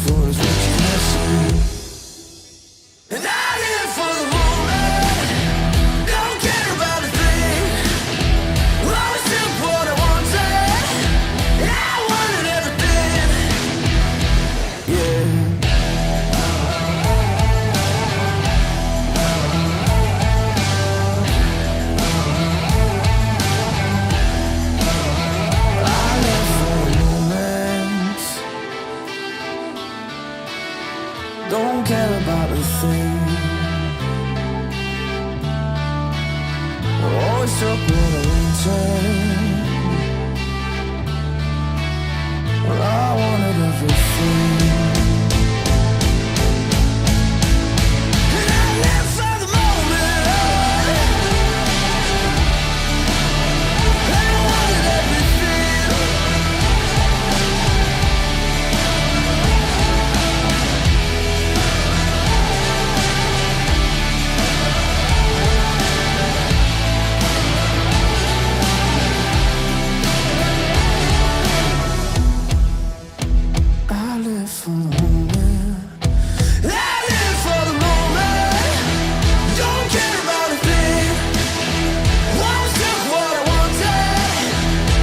for is what you can't see. And I live for the moment, don't care about a thing. Always took what I wanted, and I wanted everything. Yeah. I live for the moment, don't care about a thing. Always took what I wanted, well, I wanted everything. And I live for the moment, I wanted everything. I live for the moment. I live for the moment. Don't care about a thing. Always took what I wanted,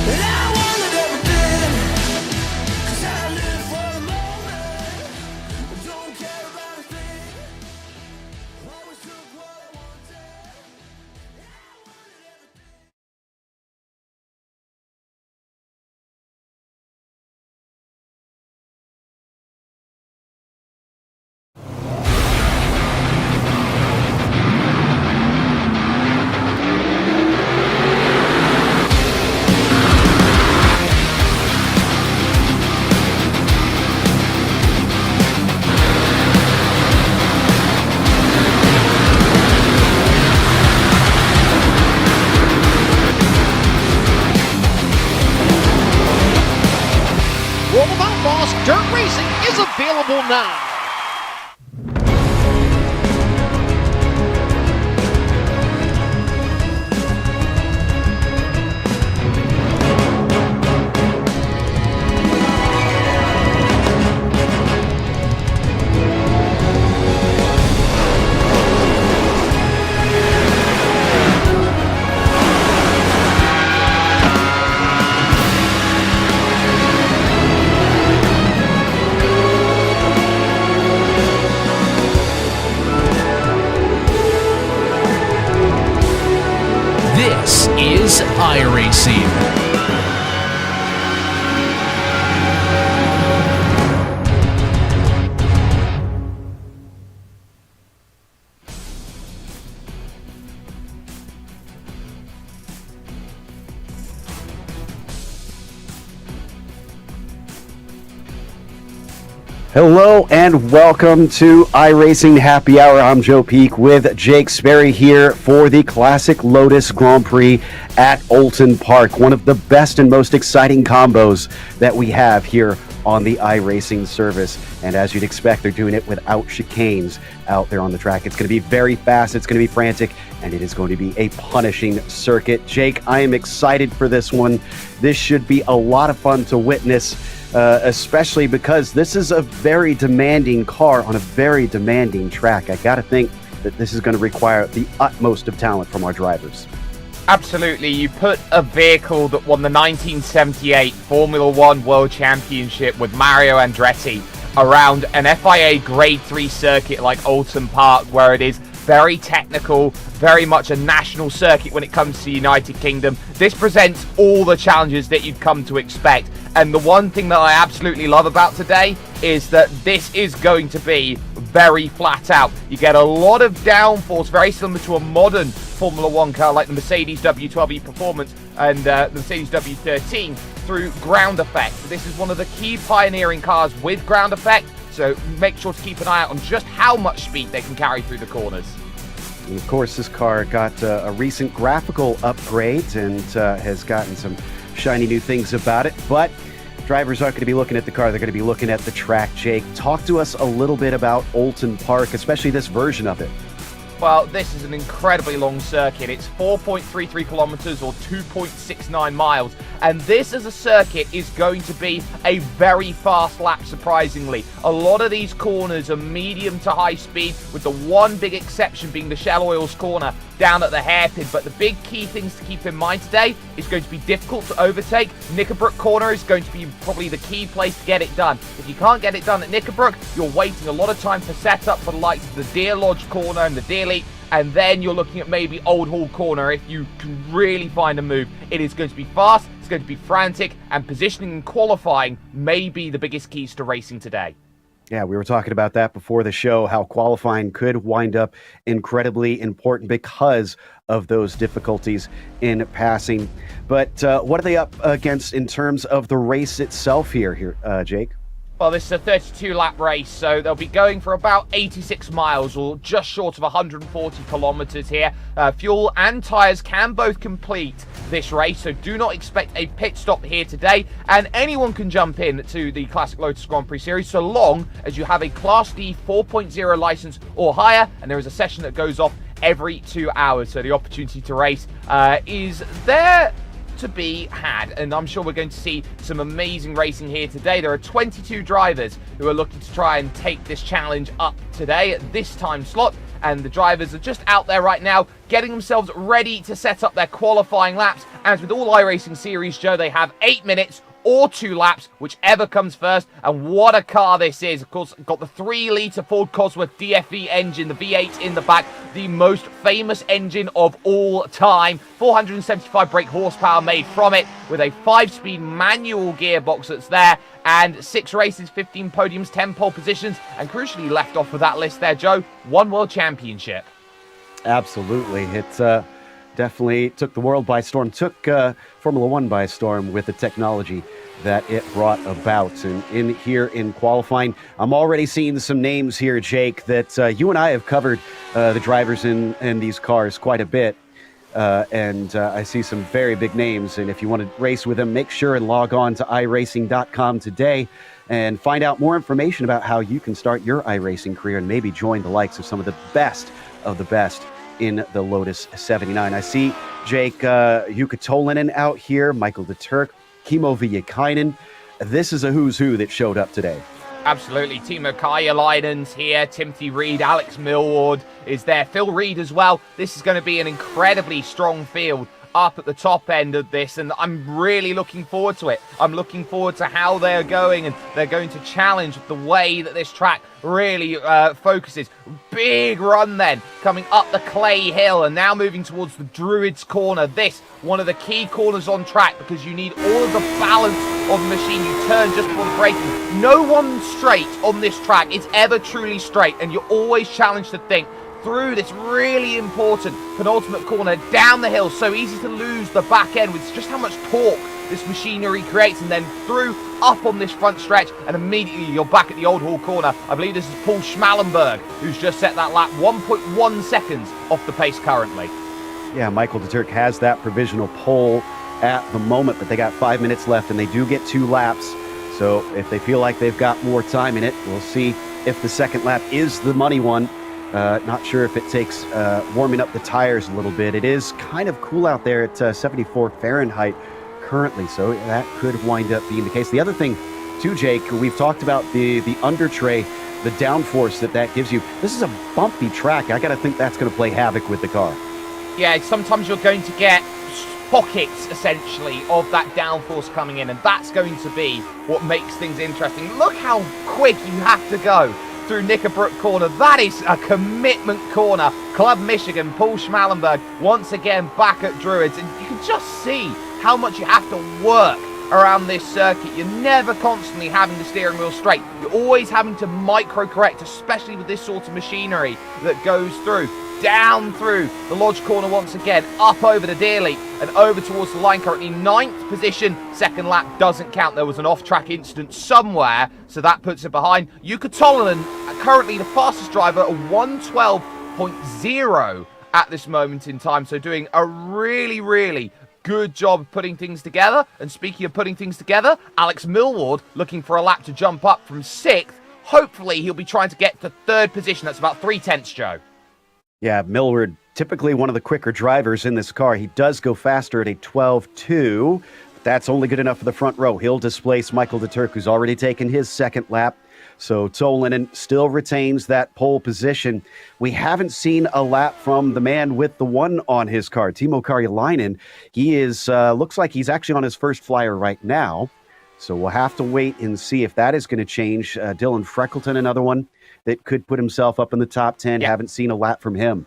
and I wanted everything. 'Cause I live for the moment. Don't care about a thing. Always took what I wanted, and I wanted everything. World of Outlaws Dirt Racing is available now. This is iRacing. Hello and welcome to iRacing Happy Hour. I'm Joe Peak with Jake Sperry here for the Classic Lotus Grand Prix at Oulton Park. One of the best and most exciting combos that we have here on the iRacing service. And as you'd expect, they're doing it without chicanes out there on the track. It's going to be very fast, it's going to be frantic, and it is going to be a punishing circuit. Jake, I am excited for this one. This should be a lot of fun to witness. Especially because this is a very demanding car on a very demanding track. I got to think that this is going to require the utmost of talent from our drivers. Absolutely. You put a vehicle that won the 1978 Formula One World Championship with Mario Andretti around an FIA Grade 3 circuit like Oulton Park, where it is very technical, very much a national circuit when it comes to the United Kingdom. This presents all the challenges that you've come to expect. And the one thing that I absolutely love about today is that this is going to be very flat out. You get a lot of downforce, very similar to a modern Formula One car like the Mercedes W12E Performance and the Mercedes W13 through ground effect. This is one of the key pioneering cars with ground effect, so make sure to keep an eye out on just how much speed they can carry through the corners. And of course, this car got a recent graphical upgrade and has gotten some shiny new things about it, but drivers aren't going to be looking at the car, they're going to be looking at the track. Jake, talk to us a little bit about Oulton Park, especially this version of it. Well, this is an incredibly long circuit. It's 4.33 kilometers or 2.69 miles. And this as a circuit is going to be a very fast lap, surprisingly. A lot of these corners are medium to high speed, with the one big exception being the Shell Oils corner down at the hairpin. But the big key things to keep in mind today is going to be difficult to overtake. Knickerbrook corner is going to be probably the key place to get it done. If you can't get it done at Knickerbrook, you're waiting a lot of time for setup for the likes of the Deer Lodge corner and the Deer Leap, and then you're looking at maybe Old Hall corner if you can really find a move. It is going to be fast, it's going to be frantic, and positioning and qualifying may be the biggest keys to racing today. Yeah, we were talking about that before the show, how qualifying could wind up incredibly important because of those difficulties in passing. But what are they up against in terms of the race itself here, Jake? Well, this is a 32-lap race, so they'll be going for about 86 miles, or just short of 140 kilometers here. Fuel and tyres can both complete this race, so do not expect a pit stop here today. And anyone can jump in to the Classic Lotus Grand Prix Series, so long as you have a Class D 4.0 license or higher, and there is a session that goes off every 2 hours. So the opportunity to race is there to be had, and I'm sure we're going to see some amazing racing here today. There are 22 drivers who are looking to try and take this challenge up today at this time slot, and the drivers are just out there right now getting themselves ready to set up their qualifying laps. As with all iRacing series, Joe, they have 8 minutes or 2 laps, whichever comes first. And what a car this is. Of course, got the 3-litre Ford Cosworth DFV engine, the V8 in the back, the most famous engine of all time. 475 brake horsepower made from it, with a 5-speed manual gearbox that's there, and 6 races, 15 podiums, 10 pole positions, and crucially left off with that list there, Joe, 1 world championship. Absolutely. It definitely took the world by storm, took Formula One by storm with the technology that it brought about. And in here in qualifying, I'm already seeing some names here, Jake, that you and I have covered the drivers in these cars quite a bit. And I see some very big names. And if you want to race with them, make sure and log on to iRacing.com today and find out more information about how you can start your iRacing career and maybe join the likes of some of the best in the Lotus 79. I see Jake Jukka Tolinen out here, Michael de Turk, Kimmo Viljakainen. This is a who's who that showed up today. Absolutely. Timo Kajalainen's here. Timothy Reed, Alex Millward is there. Phil Reed as well. This is going to be an incredibly strong field up at the top end of this, and I'm really looking forward to it. I'm looking forward to how they're going, and they're going to challenge the way that this track really focuses. Big run then, coming up the clay hill, and now moving towards the Druids corner. This, one of the key corners on track, because you need all of the balance of the machine. You turn just before the braking. No one straight on this track is ever truly straight, and you're always challenged to think through this really important penultimate corner down the hill. So easy to lose the back end with just how much torque this machinery creates, and then through up on this front stretch, and immediately you're back at the Old Hall corner. I believe this is Paul Schmallenberg who's just set that lap 1.1 seconds off the pace currently. Yeah, Michael de Turk has that provisional pole at the moment, but they got 5 minutes left and they do get 2 laps. So if they feel like they've got more time in it, we'll see if the second lap is the money one. Not sure if it takes warming up the tires a little bit. It is kind of cool out there at 74 Fahrenheit currently, so that could wind up being the case. The other thing, too, Jake, we've talked about the under tray, the downforce that gives you. This is a bumpy track. I got to think that's going to play havoc with the car. Yeah, sometimes you're going to get pockets, essentially, of that downforce coming in, and that's going to be what makes things interesting. Look how quick you have to go through Knickerbrook corner. That is a commitment corner. Club Michigan, Paul Schmallenberg, once again back at Druids, and you can just see how much you have to work around this circuit. You're never constantly having the steering wheel straight. You're always having to micro-correct, especially with this sort of machinery that goes through. Down through the Lodge corner once again, up over the Deer Leap and over towards the line. Currently 9th position, second lap doesn't count. There was an off-track incident somewhere, so that puts it behind. Jukka Tolinen, currently the fastest driver, a 1:12.0 at this moment in time. So doing a really, really good job putting things together. And speaking of putting things together, Alex Millward looking for a lap to jump up from 6th. Hopefully he'll be trying to get to 3rd position. That's about 3/10, Joe. Yeah, Millward, typically one of the quicker drivers in this car. He does go faster at a 12.2. That's only good enough for the front row. He'll displace Michael de Turk, who's already taken his second lap. So Tolinen still retains that pole position. We haven't seen a lap from the man with the one on his car, Timo Karjalainen. He is looks like he's actually on his first flyer right now. So we'll have to wait and see if that is going to change. Dylan Freckleton, another one that could put himself up in the top 10. Haven't seen a lap from him.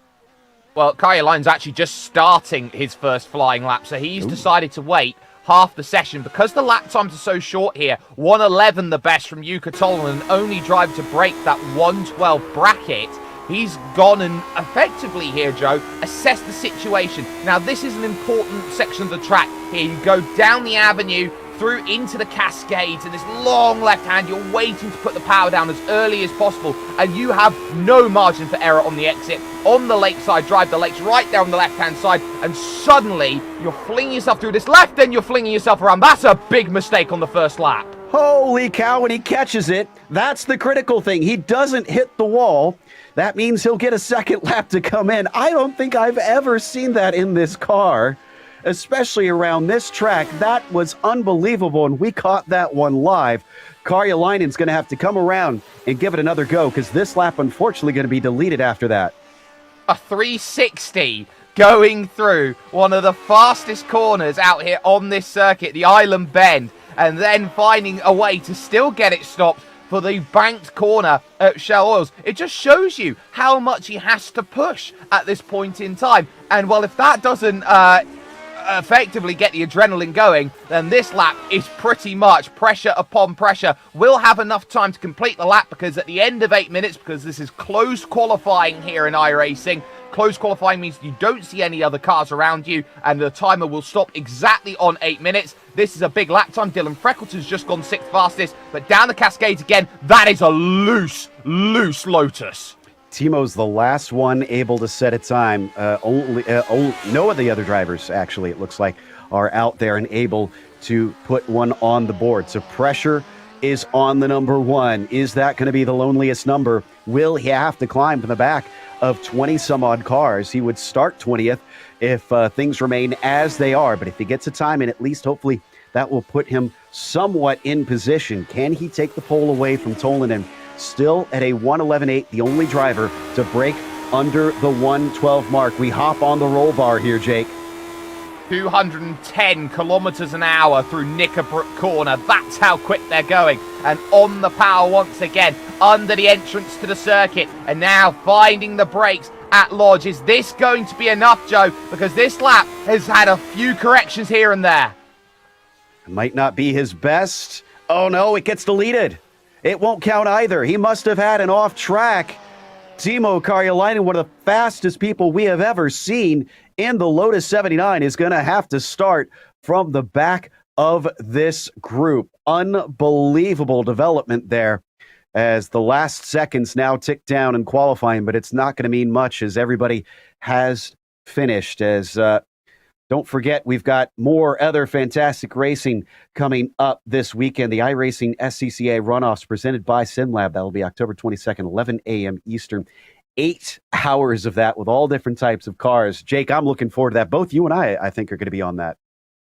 Well, Karjalainen's actually just starting his first flying lap, so he's decided to wait half the session. Because the lap times are so short here, 1:11 the best from Jukka Tolvanen, and only drive to break that 1:12 bracket. He's gone and effectively here, Joe, assessed the situation. Now, this is an important section of the track here. You go down the avenue, through into the Cascades, and this long left hand, you're waiting to put the power down as early as possible, and you have no margin for error on the exit. On the lakeside drive, the lake's right there on the left-hand side, and suddenly you're flinging yourself through this left, then you're flinging yourself around. That's a big mistake on the first lap. Holy cow, when he catches it, that's the critical thing. He doesn't hit the wall. That means he'll get a second lap to come in. I don't think I've ever seen that in this car, especially around this track. That was unbelievable, and we caught that one live. Karjalainen's going to have to come around and give it another go, because this lap, unfortunately, going to be deleted after that. A 360 going through one of the fastest corners out here on this circuit, the Island Bend, and then finding a way to still get it stopped for the banked corner at Shell Oils. It just shows you how much he has to push at this point in time. And well, if that doesn't effectively get the adrenaline going, then this lap is pretty much pressure upon pressure. We'll have enough time to complete the lap, because at the end of 8 minutes, because this is closed qualifying here in iRacing, closed qualifying means you don't see any other cars around you, and the timer will stop exactly on 8 minutes. This is a big lap time. Dylan Freckleton's just gone 6th fastest, but down the Cascades again, that is a loose Lotus. Timo's the last one able to set a time. No of the other drivers, actually, it looks like, are out there and able to put one on the board. So pressure is on the number one. Is that going to be the loneliest number? Will he have to climb from the back of 20-some-odd cars? He would start 20th if things remain as they are. But if he gets a time in, at least hopefully that will put him somewhat in position. Can he take the pole away from Tolvanen? Still at a 1:11.8, the only driver to break under the 1:12 mark. We hop on the roll bar here, Jake. 210 kilometers an hour through Knickerbrook Corner. That's how quick they're going. And on the power once again, under the entrance to the circuit. And now finding the brakes at Lodge. Is this going to be enough, Joe? Because this lap has had a few corrections here and there. It might not be his best. Oh no, it gets deleted. It won't count either. He must have had an off track. Timo Karjalainen, one of the fastest people we have ever seen in the Lotus 79, is going to have to start from the back of this group. Unbelievable development there as the last seconds now tick down in qualifying, but it's not going to mean much as everybody has finished. As don't forget, we've got more other fantastic racing coming up this weekend. The iRacing SCCA runoffs presented by SimLab. That will be October 22nd, 11 a.m. Eastern. 8 hours of that with all different types of cars. Jake, I'm looking forward to that. Both you and I think, are going to be on that.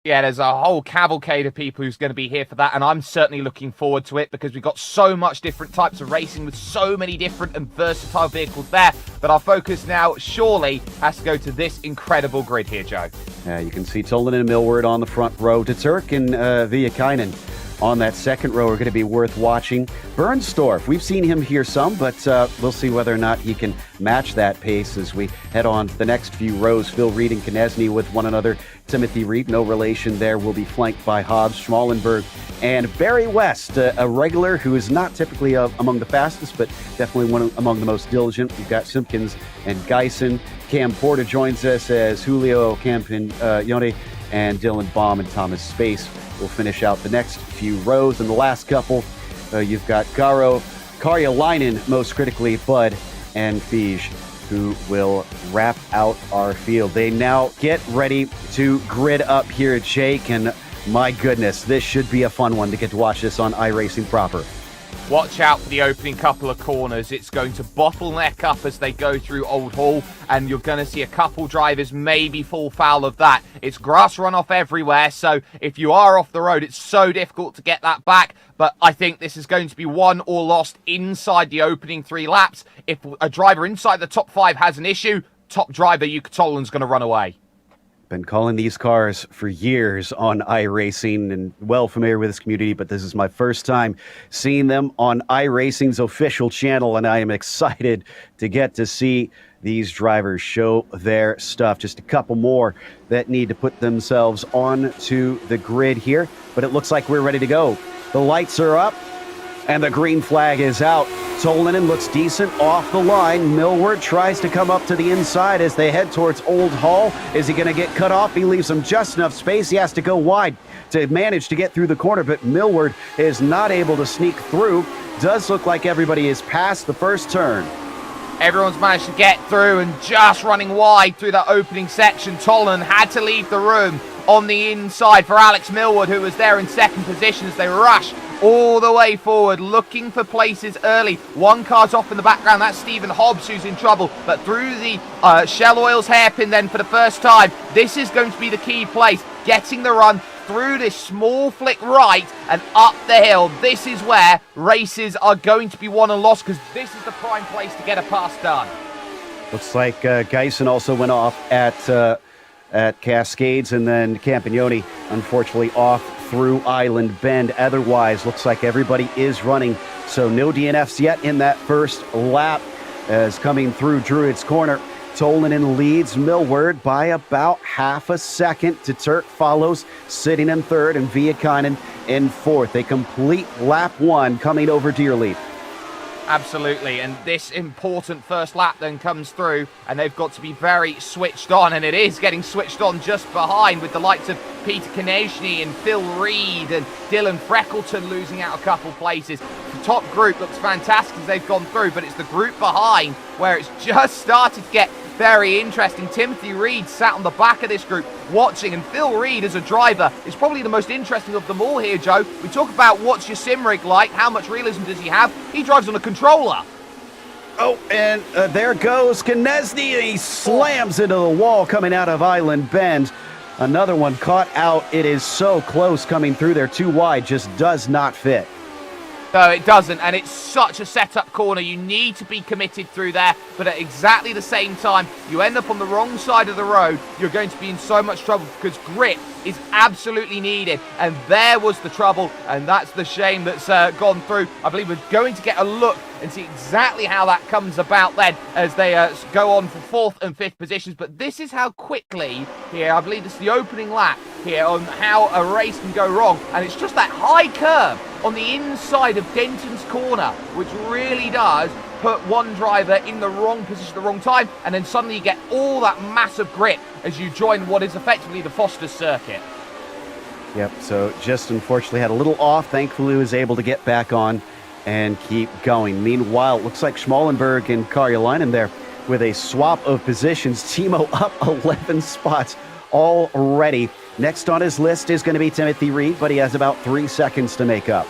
Yeah, there's a whole cavalcade of people who's going to be here for that, and I'm certainly looking forward to it because we've got so much different types of racing with so many different and versatile vehicles there. But our focus now surely has to go to this incredible grid here, Joe. You can see Tolvanen and Millward on the front row. De Turk and Viekainen on that second row are going to be worth watching. Bernstorff, we've seen him here some, but we'll see whether or not he can match that pace as we head on to the next few rows. Phil Reed and Knesny with one another. Timothy Reed, no relation there, will be flanked by Hobbs, Schmallenberg, and Barry West, a regular who is not typically among the fastest, but definitely one among the most diligent. We've got Simpkins and Geisen. Cam Porter joins us as Julio Campagnoni, and Dylan Baum and Thomas Space will finish out the next few rows. In the last couple, you've got Garo, Karjalainen, most critically, Bud, and Fige, who will wrap out our field. They now get ready to grid up here at Jake, and my goodness, this should be a fun one to get to watch this on iRacing proper. watch out for the opening couple of corners. It's going to bottleneck up as they go through Old Hall, and you're going to see a couple drivers maybe fall foul of that. It's grass runoff everywhere, so if you are off the road, it's so difficult to get that back. But I think this is going to be won or lost inside the opening 3 laps. If a driver inside the top 5 has an issue, top driver Oulton's going to run away. Been calling these cars for years on iRacing and well familiar with this community, but this is my first time seeing them on iRacing's official channel, and I am excited to get to see these drivers show their stuff. Just a couple more that need to put themselves onto the grid here, but it looks like we're ready to go. The lights are up and the green flag is out. Tolinen looks decent off the line. Millward tries to come up to the inside as they head towards Old Hall. Is he going to get cut off? He leaves him just enough space. He has to go wide to manage to get through the corner, but Millward is not able to sneak through. Does look like everybody is past the first turn. Everyone's managed to get through and just running wide through that opening section. Tolinen had to leave the room on the inside for Alex Millward, who was there in second position as they rush all the way forward, looking for places early. One car's off in the background. That's Stephen Hobbs who's in trouble. But through the Shell Oils hairpin then for the first time, this is going to be the key place. Getting the run through this small flick right and up the hill. This is where races are going to be won and lost, because this is the prime place to get a pass done. Looks like Geisen also went off at Cascades, and then Campagnoni unfortunately off through Island Bend. Otherwise, looks like everybody is running. So no DNFs yet in that first lap as coming through Druid's Corner. Tolinen leads Millward by about half a second. Turk follows, sitting in third, and Viakainen in fourth. A complete lap 1 coming over Deerleaf. Absolutely, and this important first lap then comes through, and they've got to be very switched on, and it is getting switched on just behind with the likes of Peter Konechny and Phil Reed and Dylan Freckleton losing out a couple places. The top group looks fantastic as they've gone through, but it's the group behind where it's just started to get very interesting. Timothy Reed sat on the back of this group watching, and Phil Reed as a driver is probably the most interesting of them all here, Joe. We talk about what's your sim rig like, how much realism does he have? He drives on a controller. Oh, and there goes Konechny. He slams into the wall coming out of Island Bend. Another one caught out. It is so close coming through there. Too wide, just does not fit. No, it doesn't, and it's such a set-up corner. You need to be committed through there, but at exactly the same time, you end up on the wrong side of the road, you're going to be in so much trouble because grip is absolutely needed, and there was the trouble, and that's the shame that's gone through. I believe we're going to get a look and see exactly how that comes about then as they go on for 4th and 5th positions. But this is how quickly here, I believe this is the opening lap here on how a race can go wrong, and it's just that high curve on the inside of Denton's corner which really does put one driver in the wrong position at the wrong time, and then suddenly you get all that massive grip as you join what is effectively the Foster's circuit. Yep, so just unfortunately had a little off. Thankfully was able to get back on and keep going. Meanwhile, it looks like Schmallenberg and Karjalainen there with a swap of positions. Timo up 11 spots already. Next on his list is going to be Timothy Reed, but he has about 3 seconds to make up.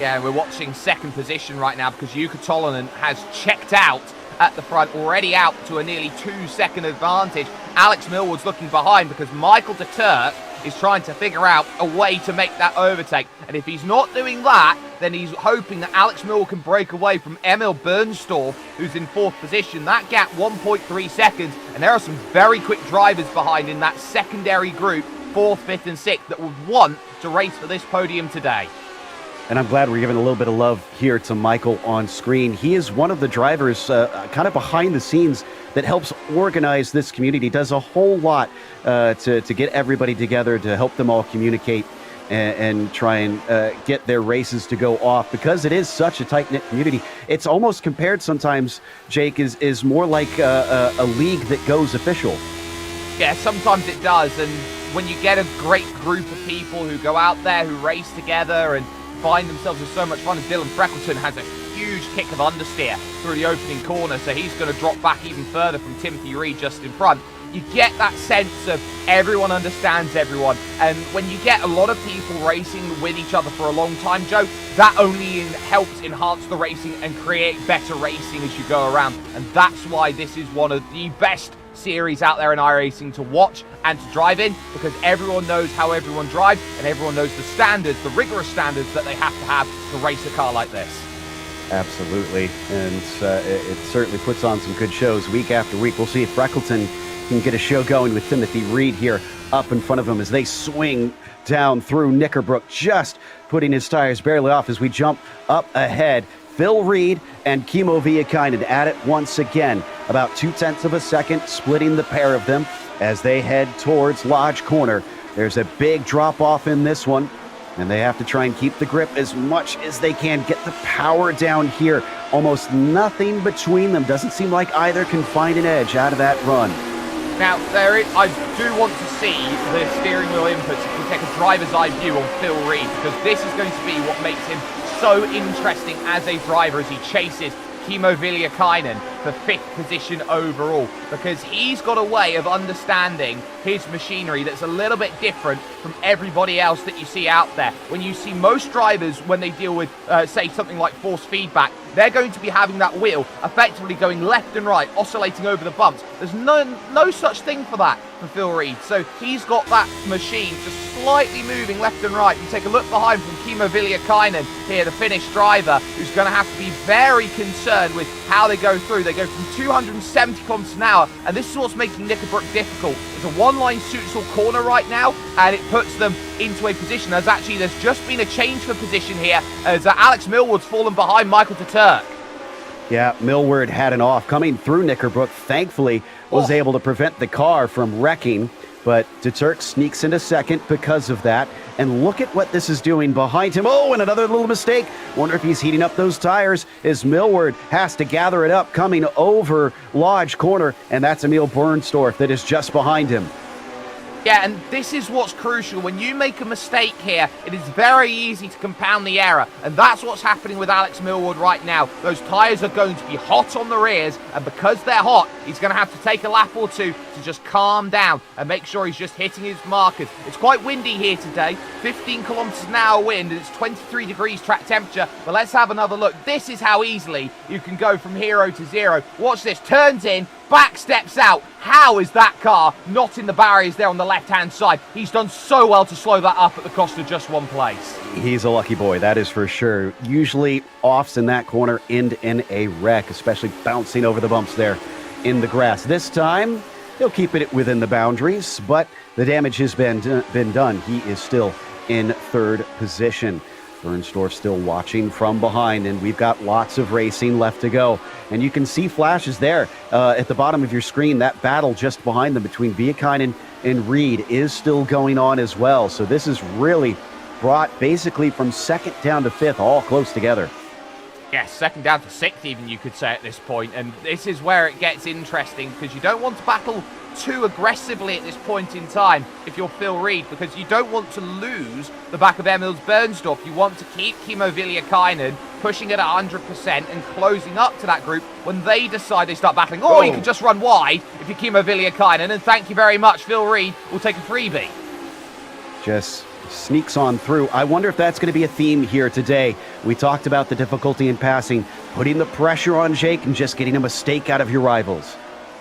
Yeah, we're watching second position right now because Jukka Tolinen has checked out at the front, already out to a nearly 2-second advantage. Alex Millward's looking behind because Michael de Turk is trying to figure out a way to make that overtake. And if he's not doing that, then he's hoping that Alex Millward can break away from Emil Bernstorff, who's in 4th position. That gap, 1.3 seconds. And there are some very quick drivers behind in that secondary group, 4th, 5th, and 6th, that would want to race for this podium today. And I'm glad we're giving a little bit of love here to Michael on screen. He is one of the drivers kind of behind the scenes that helps organize this community, does a whole lot to get everybody together, to help them all communicate and try and get their races to go off, because it is such a tight-knit community. It's almost compared sometimes, Jake, is more like a league that goes official. Yeah, sometimes it does, and when you get a great group of people who go out there, who race together and find themselves with so much fun, as Dylan Freckleton has a huge kick of understeer through the opening corner, so he's going to drop back even further from Timothy Reed just in front. You get that sense of everyone understands everyone, and when you get a lot of people racing with each other for a long time, Joe, that only helps enhance the racing and create better racing as you go around, and that's why this is one of the best series out there in iRacing to watch and to drive in, because everyone knows how everyone drives and everyone knows the standards, the rigorous standards that they have to race a car like this. Absolutely, and it certainly puts on some good shows week after week. We'll see if Freckleton can get a show going with Timothy Reed here up in front of him as they swing down through Knickerbrook, just putting his tires barely off as we jump up ahead. Phil Reed and Kimmo Viekainen at it once again, about 0.2 of a second splitting the pair of them as they head towards Lodge Corner. There's a big drop off in this one, and they have to try and keep the grip as much as they can, get the power down here. Almost nothing between them. Doesn't seem like either can find an edge out of that run. Now, I do want to see the steering wheel inputs if we take a driver's eye view on Phil Reed, because this is going to be what makes him so interesting as a driver as he chases Kimmo Viekainen for 5th position overall, because he's got a way of understanding his machinery that's a little bit different from everybody else that you see out there. When you see most drivers, when they deal with, say, something like force feedback, they're going to be having that wheel effectively going left and right, oscillating over the bumps. There's no such thing for that for Phil Reed. So he's got that machine just slightly moving left and right. You take a look behind from Kimmo Viekainen here, the Finnish driver, who's going to have to be very concerned with how they go through. They go from 270 kilometers an hour, and this is what's making Knickerbrook difficult. It's a one-line Suitsel corner right now, and it puts them into a position. There's just been a change for position here as Alex Millward's fallen behind Michael de Turk. Yeah, Millward had an off coming through Knickerbrook. Thankfully, was able to prevent the car from wrecking, but de Turk sneaks into second because of that. And look at what this is doing behind him. Oh, and another little mistake. Wonder if he's heating up those tires as Millward has to gather it up coming over Lodge Corner, and that's Emil Bernstorff that is just behind him. Yeah, and this is what's crucial. When you make a mistake here, it is very easy to compound the error, and that's what's happening with Alex Millward right now. Those tyres are going to be hot on the rears, and because they're hot, he's going to have to take a lap or two to just calm down and make sure he's just hitting his markers. It's quite windy here today, 15 kilometers an hour wind, and it's 23 degrees track temperature, but let's have another look. This is how easily you can go from hero to zero. Watch this, turns in, back steps out. How is that car not in the barriers there on the left-hand side? He's done so well to slow that up at the cost of just one place. He's a lucky boy, that is for sure. Usually offs in that corner end in a wreck, especially bouncing over the bumps there in the grass. This time, he'll keep it within the boundaries, but the damage has been done. He is still in 3rd position. Bernstorff still watching from behind, and we've got lots of racing left to go. And you can see flashes there at the bottom of your screen. That battle just behind them between Viekainen and Reed is still going on as well. So this is really brought basically from 2nd down to 5th, all close together. Yes, 2nd down to 6th even, you could say at this point. And this is where it gets interesting, because you don't want to battle too aggressively at this point in time if you're Phil Reed, because you don't want to lose the back of Emil Bernstorff. You want to keep Kimmo Viekainen pushing at 100% and closing up to that group when they decide they start battling. Oh, you can just run wide if you're Kimmo Viekainen, and thank you very much, Phil Reed will take a freebie. Just sneaks on through. I wonder if that's going to be a theme here today. We talked about the difficulty in passing, putting the pressure on Jake and just getting a mistake out of your rivals.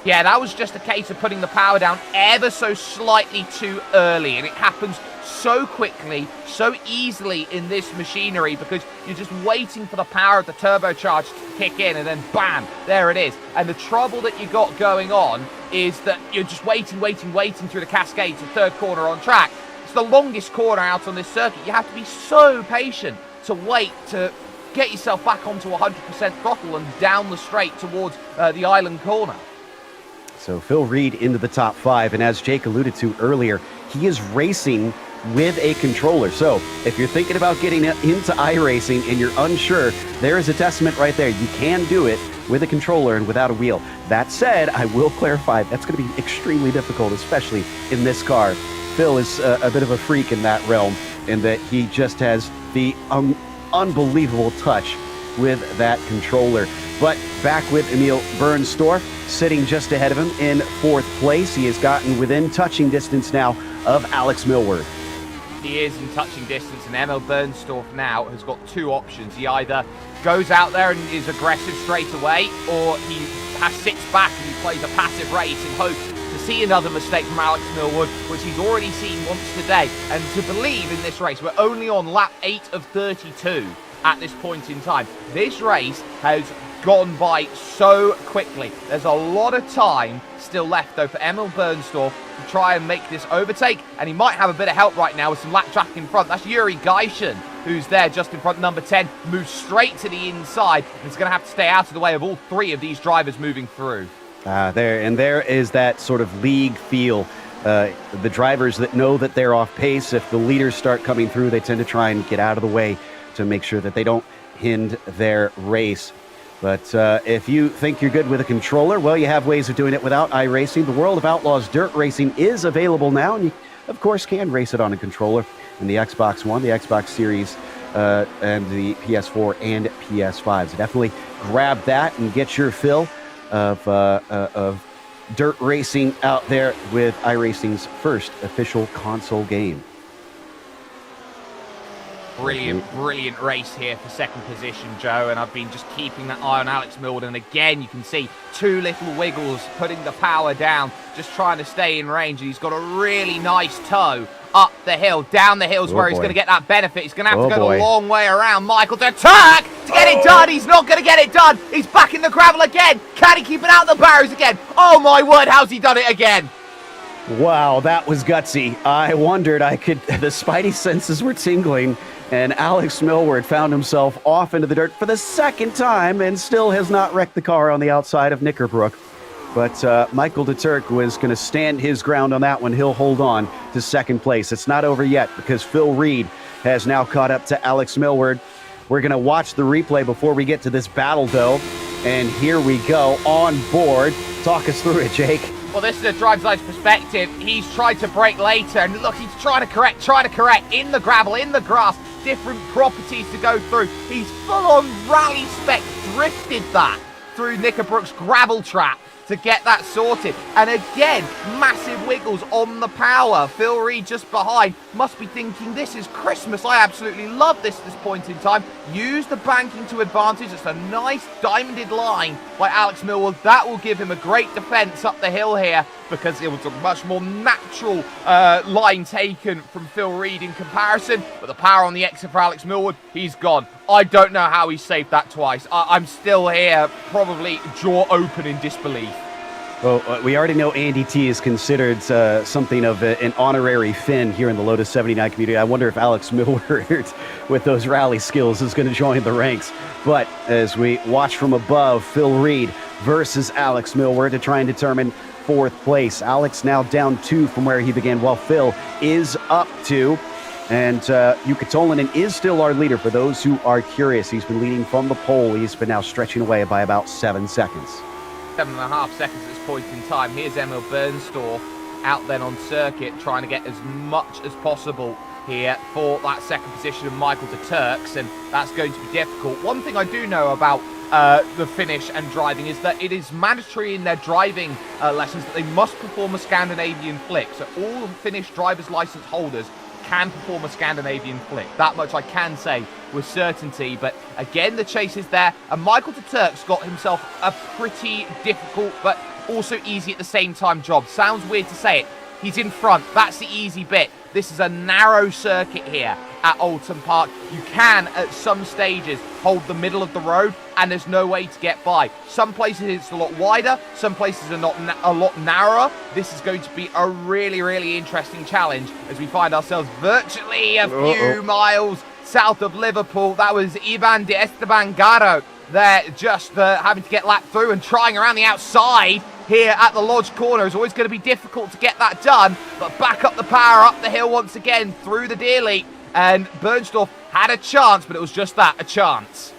Yeah, that was just a case of putting the power down ever so slightly too early, and it happens so quickly, so easily in this machinery, because you're just waiting for the power of the turbocharger to kick in, and then bam, there it is. And the trouble that you got going on is that you're just waiting through the cascades, the 3rd corner on track. It's the longest corner out on this circuit. You have to be so patient to wait to get yourself back onto 100% throttle and down the straight towards the island corner. So Phil Reed into the top 5, and as Jake alluded to earlier, he is racing with a controller. So if you're thinking about getting into iRacing and you're unsure, there is a testament right there. You can do it with a controller and without a wheel. That said, I will clarify, that's going to be extremely difficult, especially in this car. Phil is a bit of a freak in that realm, in that he just has the unbelievable touch with that controller. But back with Emil Bernstorff, sitting just ahead of him in 4th place. He has gotten within touching distance now of Alex Millward. He is in touching distance, and Emil Bernstorff now has got 2 options. He either goes out there and is aggressive straight away, or he sits back and he plays a passive race in hope to see another mistake from Alex Millward, which he's already seen once today. And to believe in this race, we're only on lap 8 of 32 at this point in time. This race has gone by so quickly. There's a lot of time still left, though, for Emil Bernstorff to try and make this overtake, and he might have a bit of help right now with some lap traffic in front. That's Yuri Gaishin, who's there just in front. Number 10 moves straight to the inside, and is going to have to stay out of the way of all 3 of these drivers moving through. There is that sort of league feel. The drivers that know that they're off pace, if the leaders start coming through, they tend to try and get out of the way to make sure that they don't hinder their race. But if you think you're good with a controller, well, you have ways of doing it without iRacing. The World of Outlaws Dirt Racing is available now, and you, of course, can race it on a controller in the Xbox One, the Xbox Series, and the PS4 and PS5. So definitely grab that and get your fill of dirt racing out there with iRacing's first official console game. Brilliant race here for 2nd position, Joe, and I've been just keeping that eye on Alex Millward, and again you can see 2 little wiggles putting the power down, just trying to stay in range, and he's got a really nice toe up the hill. Down the hill's where he's going to get that benefit. He's going to have to go the long way around. Michael to attack to get it done. He's not going to get it done. He's back in the gravel again. Can he keep it out the barriers again? Oh my word, how's he done it again? Wow, that was gutsy. I wondered, the spidey senses were tingling, and Alex Millward found himself off into the dirt for the 2nd time and still has not wrecked the car on the outside of Knickerbrook. But Michael de Turk was going to stand his ground on that one. He'll hold on to 2nd place. It's not over yet because Phil Reed has now caught up to Alex Millward. We're going to watch the replay before we get to this battle, though. And here we go on board. Talk us through it, Jake. Well, this is a driver's license perspective. He's tried to brake later, and look, he's trying to correct in the gravel, in the grass, different properties to go through. He's full-on rally spec drifted that through Knickerbrook's gravel trap to get that sorted. And again, massive wiggles on the power. Phil Reed just behind must be thinking, this is Christmas. I absolutely love this at this point in time. Use the banking to advantage. It's a nice diamonded line by Alex Millward. That will give him a great defense up the hill here, because it was a much more natural line taken from Phil Reed in comparison. But the power on the exit for Alex Millward, he's gone. I don't know how he saved that twice. I'm still here, probably jaw open in disbelief. Well, we already know Andy T is considered something of an honorary Finn here in the Lotus 79 community. I wonder if Alex Millward, with those rally skills, is going to join the ranks. But as we watch from above, Phil Reed versus Alex Millward to try and determine 4th place. Alex now down 2 from where he began, while Phil is up 2. And Jukka Tolinen is still our leader. For those who are curious, he's been leading from the pole. He's been now stretching away by about 7 seconds. 7.5 seconds at this point in time. Here's Emil Bernstorff out then on circuit, trying to get as much as possible here for that 2nd position of Michael de Turks, and that's going to be difficult. One thing I do know about the Finnish and driving is that it is mandatory in their driving lessons that they must perform a Scandinavian flick. So all Finnish driver's license holders can perform a Scandinavian flick. That much I can say with certainty. But again, the chase is there, and Michael de Turk's got himself a pretty difficult but also easy at the same time job. Sounds weird to say it. He's in front. That's the easy bit. This is a narrow circuit here at Oulton Park. You can, at some stages, hold the middle of the road, and there's no way to get by. Some places it's a lot wider, some places are not a lot narrower. This is going to be a really interesting challenge as we find ourselves virtually a few miles south of Liverpool. That was Ivan de Esteban Garro there, just having to get lapped through and trying around the outside here at the Lodge corner. Is always going to be difficult to get that done, but back up the power, up the hill once again through the deer leap, and Bernstorff had a chance, but it was just that, a chance.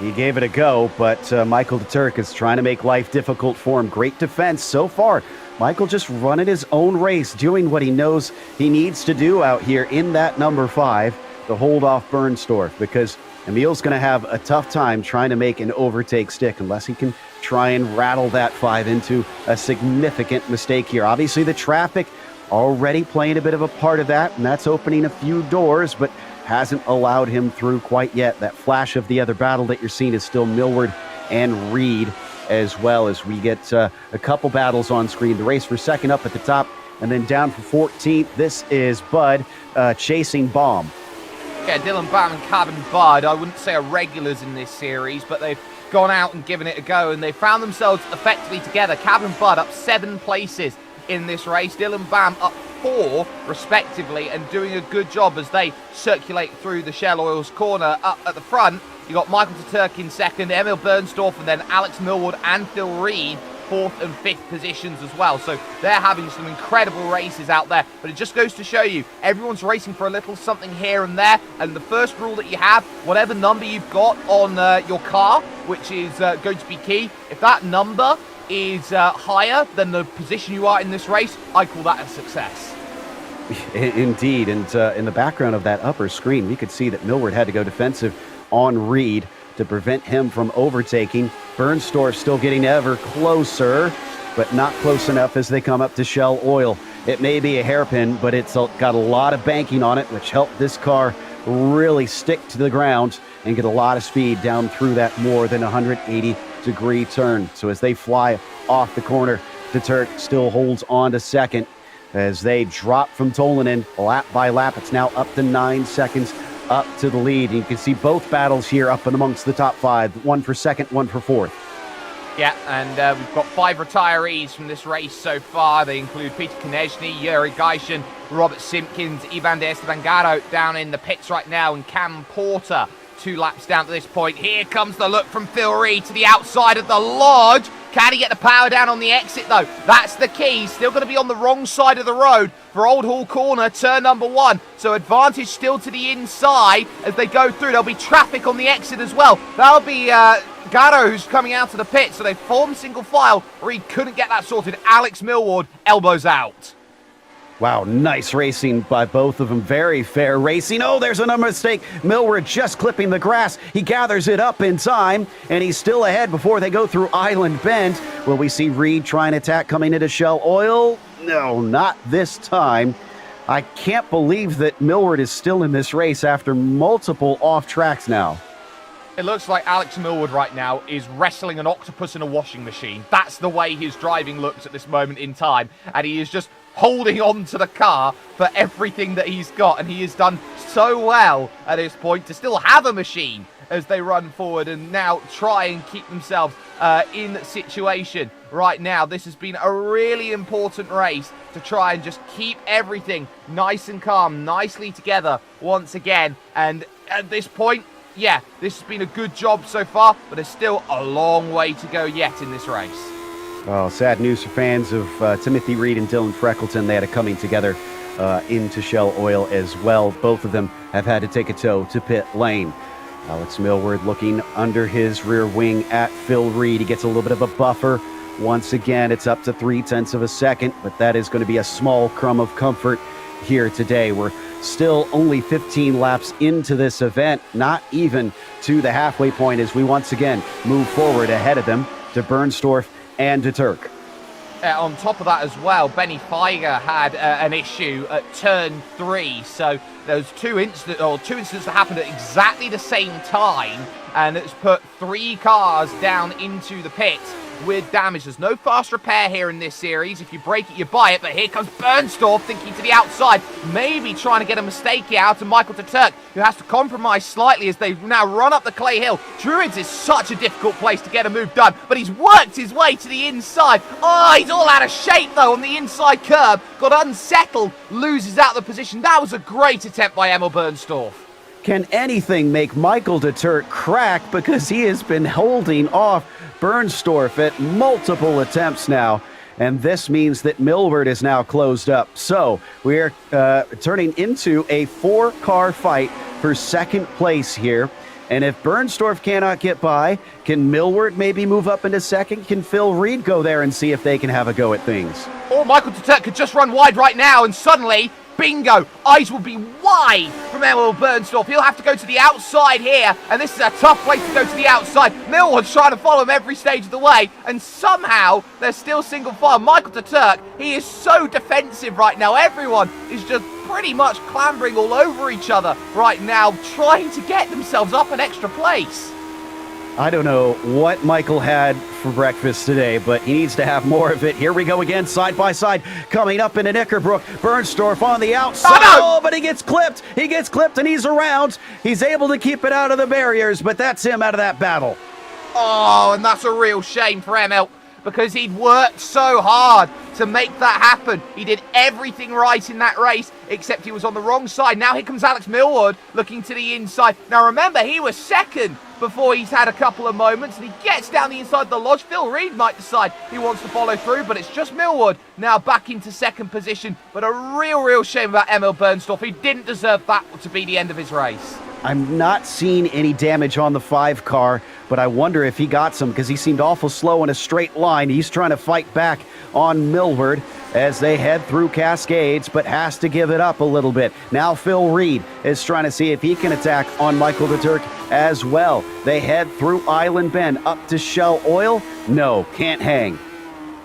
He gave it a go, but Michael de Turk is trying to make life difficult for him. Great defense so far. Michael just running his own race, doing what he knows he needs to do out here in that number 5 to hold off Bernstorff, because Emil's going to have a tough time trying to make an overtake stick unless he can try and rattle that 5 into a significant mistake here. Obviously, the traffic already playing a bit of a part of that, and that's opening a few doors, but hasn't allowed him through quite yet. That flash of the other battle that you're seeing is still Millward and Reed, as well as we get a couple battles on screen. The race for second up at the top, and then down for 14th. This is Bud chasing Bomb. Yeah, Dylan Bam and Cabin Bud, I wouldn't say are regulars in this series, but they've gone out and given it a go, and they found themselves effectively together. Cabin Bud up 7 places in this race. Dylan Bam up 4 respectively, and doing a good job as they circulate through the Shell Oil's corner. Up at the front, you got Michael Turk in second, Emil Bernsdorf, and then Alex Millward and Phil Reed 4th and 5th positions as well. So they're having some incredible races out there, but it just goes to show you everyone's racing for a little something here and there. And the first rule that you have, whatever number you've got on your car, which is going to be key, if that number is higher than the position you are in this race, I call that a success. Indeed, and in the background of that upper screen, we could see that Millward had to go defensive on Reed to prevent him from overtaking. Bernsdorf still getting ever closer, but not close enough as they come up to Shell Oil. It may be a hairpin, but it's got a lot of banking on it, which helped this car really stick to the ground and get a lot of speed down through that more than 180-degree turn. So as they fly off the corner, the Turk still holds on to second as they drop from Tolanen lap by lap. It's now up to 9 seconds up to the lead. And you can see both battles here up and amongst the top 5, one for second, one for fourth. Yeah, and we've got 5 retirees from this race so far. They include Peter Konechny, Yuri Geishen, Robert Simpkins, Ivan de Estevangaro down in the pits right now, and Cam Porter 2 laps down to this point. Here comes the look from Phil Reed to the outside of the lodge. Can he get the power down on the exit, though? That's the key. Still going to be on the wrong side of the road for Old Hall Corner, turn number 1. So advantage still to the inside as they go through. There'll be traffic on the exit as well. That'll be Gatto who's coming out of the pit. So they form single file. Reed couldn't get that sorted. Alex Millward, elbows out. Wow, nice racing by both of them. Very fair racing. Oh, there's another mistake. Millward just clipping the grass. He gathers it up in time, and he's still ahead before they go through Island Bend. Will we see Reed try and attack coming into Shell Oil? No, not this time. I can't believe that Millward is still in this race after multiple off tracks now. It looks like Alex Millward right now is wrestling an octopus in a washing machine. That's the way his driving looks at this moment in time. And he is just holding on to the car for everything that he's got. And he has done so well at this point to still have a machine as they run forward and now try and keep themselves in situation right now. This has been a really important race to try and just keep everything nice and calm, nicely together once again. And at this point, yeah, this has been a good job so far, but there's still a long way to go yet in this race. Oh, sad news for fans of Timothy Reed and Dylan Freckleton. They had a coming together into Shell Oil as well. Both of them have had to take a tow to pit lane. Alex Millward looking under his rear wing at Phil Reed. He gets a little bit of a buffer. Once again, it's up to 0.3 of a second, but that is going to be a small crumb of comfort here today. We're still only 15 laps into this event, not even to the halfway point as we once again move forward ahead of them to Bernsdorf and to Turk. On top of that as well, Benny Feiger had an issue at turn 3. So those two incidents that happened at exactly the same time, and it's put 3 cars down into the pit with damage. There's no fast repair here in this series. If you break it, you buy it. But here comes Bernsdorf thinking to the outside, maybe trying to get a mistake out of Michael Turk, who has to compromise slightly as they now run up the clay hill. Druids is such a difficult place to get a move done, but he's worked his way to the inside. Oh, he's all out of shape though on the inside curb. Got unsettled, loses out the position. That was a great attempt by Emil Bernsdorf. Can anything make Michael Turk crack, because he has been holding off Bernsdorf at multiple attempts now, and this means that Millward is now closed up. So we're turning into a 4-car fight for second place here. And if Bernsdorf cannot get by, can Millward maybe move up into second? Can Phil Reed go there and see if they can have a go at things? Or Michael Turk could just run wide right now, and suddenly Bingo! Eyes will be wide from Emil Bernstorff. He'll have to go to the outside here, and this is a tough place to go to the outside. Millward's trying to follow him every stage of the way, and somehow they're still single file. Michael de Turk, he is so defensive right now. Everyone is just pretty much clambering all over each other right now, trying to get themselves up an extra place. I don't know what Michael had for breakfast today, but he needs to have more of it. Here we go again, side by side, coming up into Knickerbrook. Bernstorff on the outside. Oh, but he gets clipped. He gets clipped, and he's around. He's able to keep it out of the barriers, but that's him out of that battle. Oh, and that's a real shame for Emil, because he'd worked so hard to make that happen. He did everything right in that race, except he was on the wrong side. Now here comes Alex Millward looking to the inside. Now remember, he was second before he's had a couple of moments, and he gets down the inside of the lodge. Phil Reed might decide he wants to follow through, but it's just Millward now back into second position. But a real shame about Emil Bernstorff. He didn't deserve that to be the end of his race. I'm not seeing any damage on the 5 car, but I wonder if he got some because he seemed awful slow in a straight line. He's trying to fight back on Millward as they head through Cascades, but has to give it up a little bit. Now Phil Reed is trying to see if he can attack on Michael de Turk as well. They head through Island Bend up to Shell Oil. No, can't hang.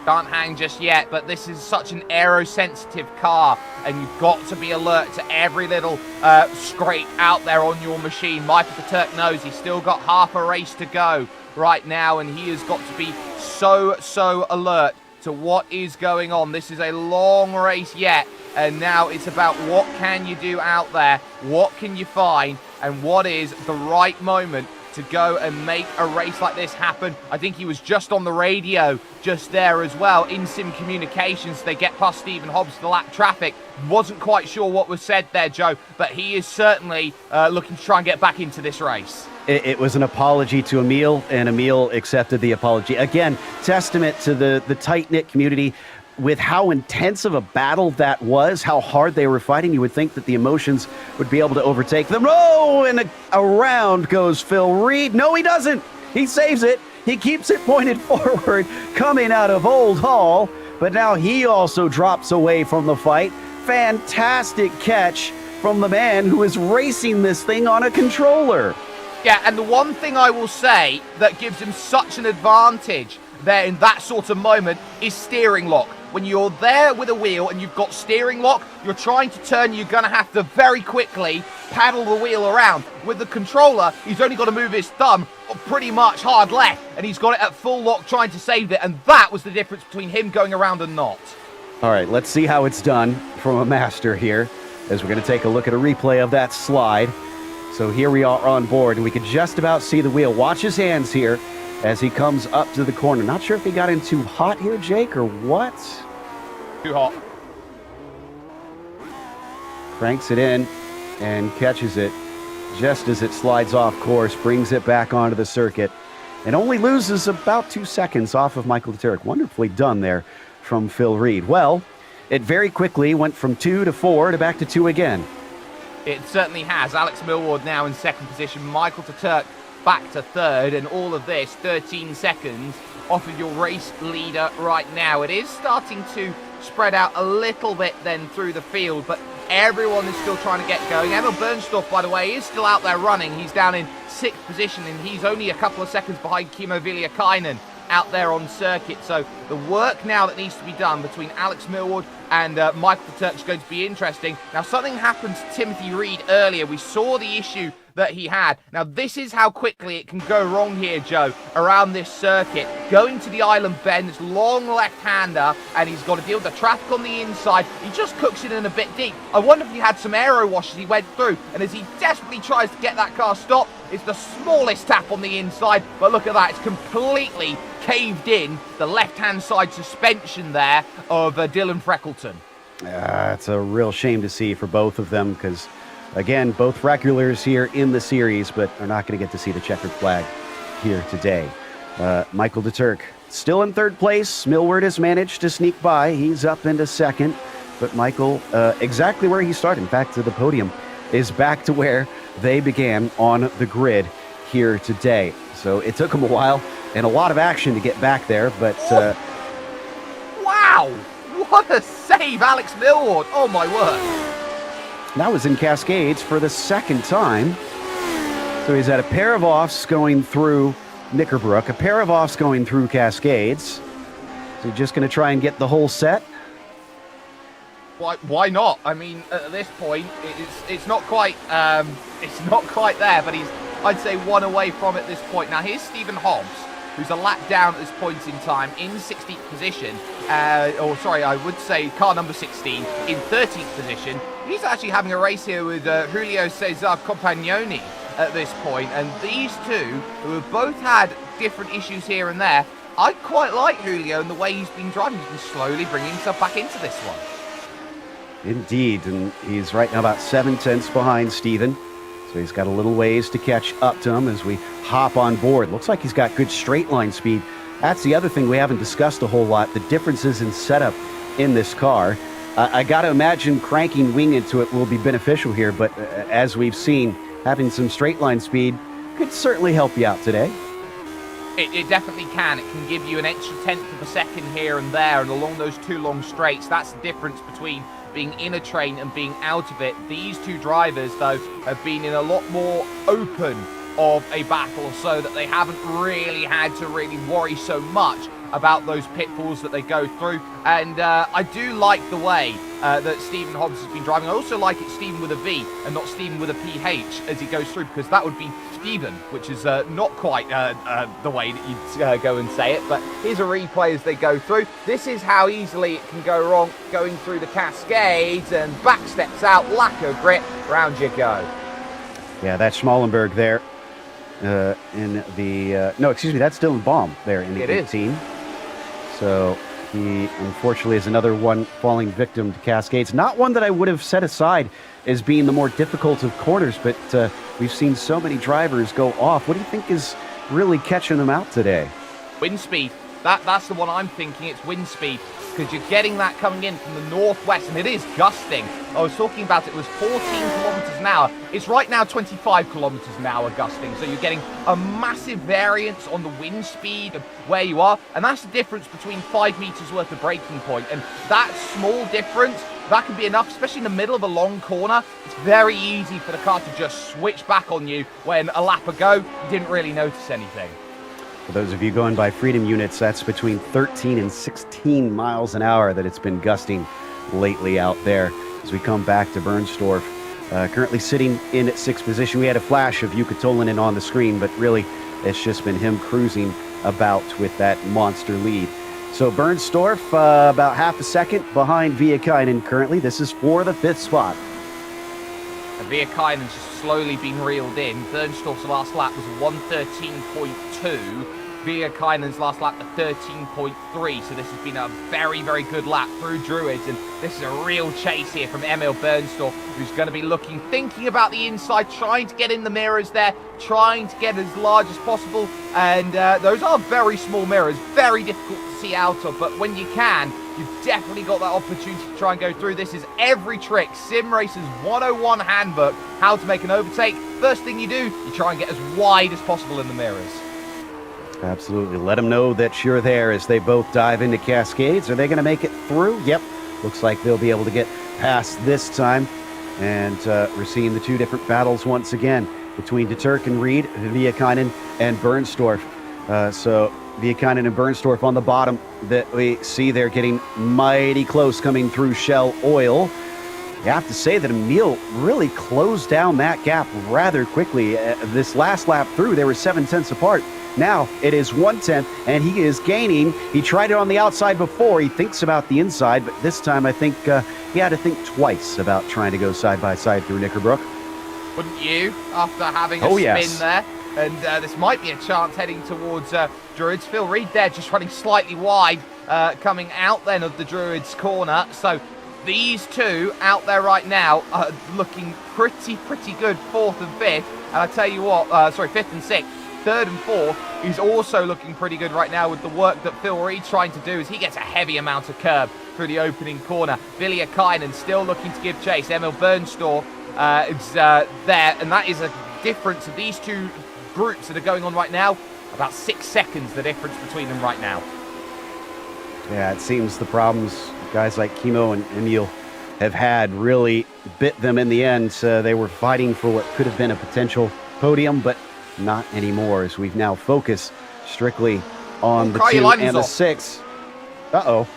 Can't hang just yet, but this is such an aero-sensitive car, and you've got to be alert to every little scrape out there on your machine. Michael de Turk knows he's still got half a race to go right now, and he has got to be so alert to what is going on. This is a long race yet, and now it's about what can you do out there, what can you find, and what is the right moment to go and make a race like this happen. I think he was just on the radio just there as well. In Sim Communications, they get past Stephen Hobbs to lap traffic. Wasn't quite sure what was said there, Joe, but he is certainly looking to try and get back into this race. It was an apology to Emil, and Emil accepted the apology. Again, testament to the tight-knit community. With how intense of a battle that was, how hard they were fighting, you would think that the emotions would be able to overtake them. Oh, and around goes Phil Reed. No, he doesn't. He saves it. He keeps it pointed forward, coming out of Old Hall. But now he also drops away from the fight. Fantastic catch from the man who is racing this thing on a controller. Yeah, and the one thing I will say that gives him such an advantage there in that sort of moment is steering lock. When you're there with a wheel and you've got steering lock, you're trying to turn, you're going to have to very quickly paddle the wheel around. With the controller, he's only got to move his thumb pretty much hard left, and he's got it at full lock trying to save it, and that was the difference between him going around and not. All right, let's see how it's done from a master here, as we're going to take a look at a replay of that slide. So here we are on board, and we can just about see the wheel. Watch his hands here as he comes up to the corner. Not sure if he got in too hot here, Jake, or what? Too hot. Cranks it in and catches it just as it slides off course, brings it back onto the circuit, and only loses about 2 seconds off of Michael de Turk. Wonderfully done there from Phil Reed. Well, it very quickly went from 2 to 4 to back to 2 again. It certainly has. Alex Millward now in second position. Michael de Turk back to third, and all of this 13 seconds off of your race leader right now. It is starting to spread out a little bit then through the field, but everyone is still trying to get going. Emil Bernstorff, by the way, is still out there running. He's down in 6th position, and he's only a couple of seconds behind Kimmo Villiakainen out there on circuit. So the work now that needs to be done between Alex Millward and Michael de Turk is going to be interesting. Now, something happened to Timothy Reed earlier. We saw the issue that he had. Now, this is how quickly it can go wrong here, Joe, around this circuit. Going to the Island Bend, this long left-hander, and he's got to deal with the traffic on the inside. He just cooks it in a bit deep. I wonder if he had some aero wash as he went through, and as he desperately tries to get that car stopped, it's the smallest tap on the inside, but look at that, it's completely caved in the left-hand side suspension there of Dylan Freckleton. It's a real shame to see for both of them because, again, both regulars here in the series, but are not going to get to see the checkered flag here today. Michael de Turk still in third place. Millward has managed to sneak by. He's up into second, but Michael, exactly where he started, in fact, to the podium, is back to where they began on the grid here today. So it took him a while and a lot of action to get back there, but... Wow! What a save, Alex Millward! Oh, my word! That was in Cascades for the second time. So he's had a pair of offs going through Knickerbrook, a pair of offs going through Cascades. So you're just going to try and get the whole set? Why not? I mean, at this point, it's not quite there, but he's, I'd say, one away from it at this point. Now here's Stephen Hobbs, who's a lap down at this point in time in 16th position. I would say car number 16 in 13th position. He's actually having a race here with Julio Cesar Compagnoni at this point, and these two, who have both had different issues here and there, I quite like Julio and the way he's been driving. He's been slowly bringing himself back into this one. Indeed, and he's right now about 7/10 behind Steven. So he's got a little ways to catch up to him as we hop on board. Looks like he's got good straight line speed. That's the other thing we haven't discussed a whole lot, the differences in setup in this car. I got to imagine cranking wing into it will be beneficial here, but as we've seen, having some straight line speed could certainly help you out today. It definitely can. It can give you an extra tenth of a second here and there, and along those two long straights, that's the difference between being in a train and being out of it. These two drivers, though, have been in a lot more open of a battle, so that they haven't really had to worry so much about those pitfalls that they go through. And I do like the way that Stephen Hobbs has been driving. I also like it Stephen with a V and not Stephen with a PH as he goes through, because that would be Stephen, which is not quite the way that you'd go and say it. But here's a replay as they go through. This is how easily it can go wrong going through the Cascades, and back steps out, lack of grip, round you go. Yeah, that's Schmallenberg there in the... no, excuse me, that's Dylan Baum there in the 18. So he, unfortunately, is another one falling victim to Cascades. Not one that I would have set aside as being the more difficult of corners, but we've seen so many drivers go off. What do you think is really catching them out today? Wind speed. That's the one I'm thinking. It's wind speed, because you're getting that coming in from the northwest, and it is gusting. I was talking about it was 14 kilometers an hour. It's right now 25 kilometers an hour gusting, so you're getting a massive variance on the wind speed of where you are, and that's the difference between 5 meters worth of braking point. And that small difference, that can be enough, especially in the middle of a long corner. It's very easy for the car to just switch back on you when a lap ago you didn't really notice anything. For those of you going by Freedom units, that's between 13 and 16 miles an hour that it's been gusting lately out there. As we come back to Bernstorff, currently sitting in 6th position. We had a flash of Jukka Tolinen on the screen, but really it's just been him cruising about with that monster lead. So Bernstorff about half a second behind Viekainen currently. This is for the 5th spot. Viekainen's just slowly been reeled in. Bernstorff's last lap was 1:13.2. Viekainen's last lap at 13.3. So this has been a very, very good lap through Druids. And this is a real chase here from Emil Bernstorff, who's going to be thinking about the inside, trying to get in the mirrors there, trying to get as large as possible. And those are very small mirrors, very difficult to see out of. But when you can, you've definitely got that opportunity to try and go through. This is every trick. Sim Racer's 101 handbook, how to make an overtake. First thing you do, you try and get as wide as possible in the mirrors. Absolutely. Let them know that you're there as they both dive into Cascades. Are they going to make it through? Yep. Looks like they'll be able to get past this time. And we're seeing the two different battles once again between De Turk and Reed, Viekainen and Bernstorff. So Viekainen and Bernstorff on the bottom that we see they're getting mighty close coming through Shell Oil. You have to say that Emil really closed down that gap rather quickly. This last lap through, they were 7/10 apart. Now it is 1/10, and he is gaining. He tried it on the outside before. He thinks about the inside, but this time I think he had to think twice about trying to go side by side through Knickerbrook. Wouldn't you, after having a spin there? And this might be a chance heading towards Druids. Phil Reed there just running slightly wide, coming out then of the Druids corner. So these two out there right now are looking pretty good, 4th and 5th. And I tell you what, 5th and 6th. 3rd and 4th is also looking pretty good right now with the work that Phil Reed's trying to do as he gets a heavy amount of curb through the opening corner. Viekainen still looking to give chase. Emil Bernstorff is there, and that is a difference of these two groups that are going on right now. About 6 seconds the difference between them right now. Yeah, it seems the problems, guys like Kimo and Emil have had really bit them in the end. They were fighting for what could have been a potential podium, but not anymore, as we've now focused strictly on the 2 and the 6. Uh-oh.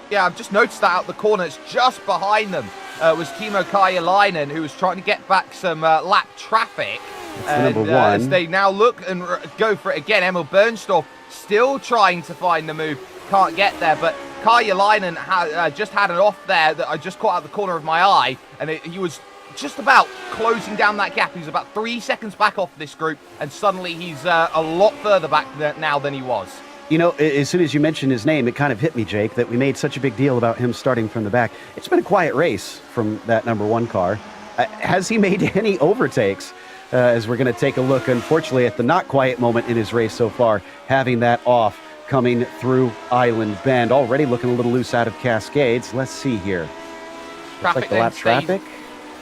Yeah, I've just noticed that out the corner. It's just behind them was Timo Kajalainen, who was trying to get back some lap traffic. That's number 1. As they now look and go for it again, Emil Bernstorff still trying to find the move. Can't get there, but Kajalainen just had an off there that I just caught out the corner of my eye, and he was just about closing down that gap. He was about 3 seconds back off this group, and suddenly he's a lot further back now than he was. You know, as soon as you mentioned his name, it kind of hit me, Jake, that we made such a big deal about him starting from the back. It's been a quiet race from that number 1 car. Has he made any overtakes? As we're going to take a look, unfortunately, at the not quiet moment in his race so far, having that off coming through Island Bend. Already looking a little loose out of Cascades. Let's see here. Looks like the lap traffic.